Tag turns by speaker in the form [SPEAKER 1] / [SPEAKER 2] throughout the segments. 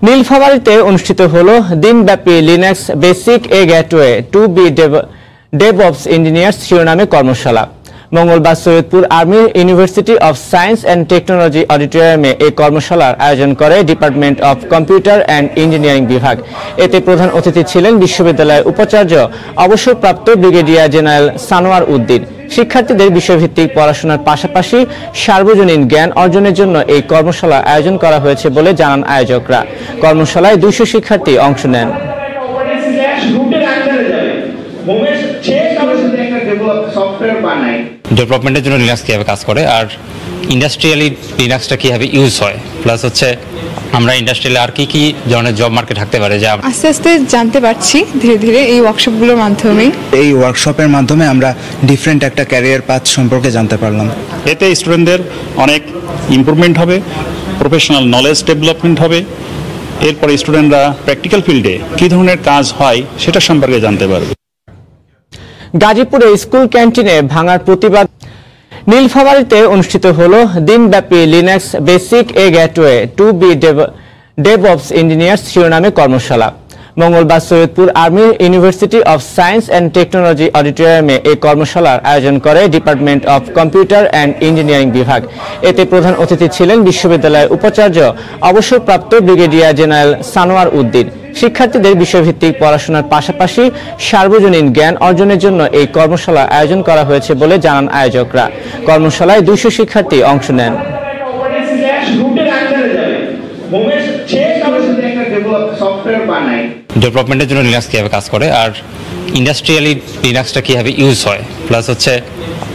[SPEAKER 1] নীলফামারীতে অনুষ্ঠিত হলো দিনব্যাপী Linux basic a gateway to be DevOps engineers শিরোনামে কর্মশালা। মঙ্গলবার Saidpur army university of science and technology অডিটোরিয়ামে এই কর্মশালার আয়োজন করে department of computer and engineering বিভাগ। এতে প্রধান অতিথি ছিলেন বিশ্ববিদ্যালয়ের উপাচার্য অবসরপ্রাপ্ত ব্রিগেডিয়ার জেনারেল সানোয়ার উদ্দিন। শিক্ষার্থীদের বিষয়ভিত্তিক পড়াশোনার পাশাপাশি সার্বজনীন জ্ঞান অর্জনের জন্য এই কর্মশালা আয়োজন করা হয়েছে বলে জানান আয়োজকরা। কর্মশালায় 200 শিক্ষার্থী অংশ নেন।
[SPEAKER 2] ডেভেলপমেন্টের জন্য লিনাক্স কিভাবে কাজ করে আর ইন্ডাস্ট্রিয়ালি লিনাক্সটা কিভাবে ইউজ হয়, প্লাস হচ্ছে আমরা ইন্ডাস্ট্রিয়ালে আর কি ধরনের জব মার্কেট থাকতে পারে যা
[SPEAKER 3] আস্তে আস্তে জানতে পারছি ধীরে ধীরে এই ওয়ার্কশপগুলোর মাধ্যমে।
[SPEAKER 4] এই ওয়ার্কশপের মাধ্যমে আমরা ডিফারেন্ট একটা ক্যারিয়ার পাথ সম্পর্কে জানতে পারলাম।
[SPEAKER 5] এতে স্টুডেন্টদের অনেক ইমপ্রুভমেন্ট হবে, প্রফেশনাল নলেজ ডেভেলপমেন্ট হবে। এরপরে স্টুডেন্টরা প্র্যাকটিক্যাল ফিল্ডে কী ধরনের কাজ হয় সেটা সম্পর্কে জানতে পারবে।
[SPEAKER 1] গাজীপুরে স্কুল ক্যান্টিনে ভাঙার প্রতিবাদ। নীলফামারীতে অনুষ্ঠিত হলো দিনব্যাপী Linux basic a gateway to be DevOps engineers শিরোনামে কর্মশালা। মঙ্গলবার Saidpur army university of science and technology অডিটোরিয়ামে এই কর্মশালার আয়োজন করে department of computer and engineering বিভাগ। এতে প্রধান অতিথি ছিলেন বিশ্ববিদ্যালয়ের উপাচার্য অবসরপ্রাপ্ত ব্রিগেডিয়ার জেনারেল সানোয়ার উদ্দিন। শিক্ষার্থীদের বিষয়ভিত্তিক পড়াশোনার পাশাপাশি সার্বজনীন জ্ঞান অর্জনের জন্য এই কর্মশালা আয়োজন করা হয়েছে বলে জানান আয়োজকরা। কর্মশালায় 200 শিক্ষার্থী অংশ নেন।
[SPEAKER 2] ডেভেলপমেন্টের জন্য লিনাক্স কিভাবে কাজ করে আর ইন্ডাস্ট্রিয়ালি লিনাক্সটা কিভাবে ইউজ হয়, প্লাস হচ্ছে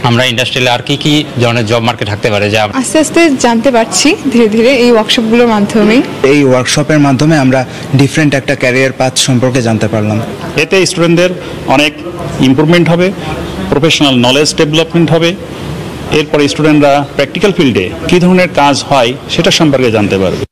[SPEAKER 2] আমরা ইন্ডাস্ট্রিয়ালে আর কি ধরনের জব মার্কেট থাকতে পারে যা
[SPEAKER 3] আস্তে আস্তে জানতে পারছি ধীরে ধীরে এই ওয়ার্কশপগুলোর মাধ্যমে।
[SPEAKER 4] এই ওয়ার্কশপের মাধ্যমে আমরা ডিফারেন্ট একটা ক্যারিয়ার পাথ সম্পর্কে জানতে পারলাম।
[SPEAKER 5] এতে স্টুডেন্টদের অনেক ইমপ্রুভমেন্ট হবে, প্রফেশনাল নলেজ ডেভেলপমেন্ট হবে। এরপরে স্টুডেন্টরা প্র্যাকটিক্যাল ফিল্ডে কী ধরনের কাজ হয় সেটা সম্পর্কে জানতে পারবে।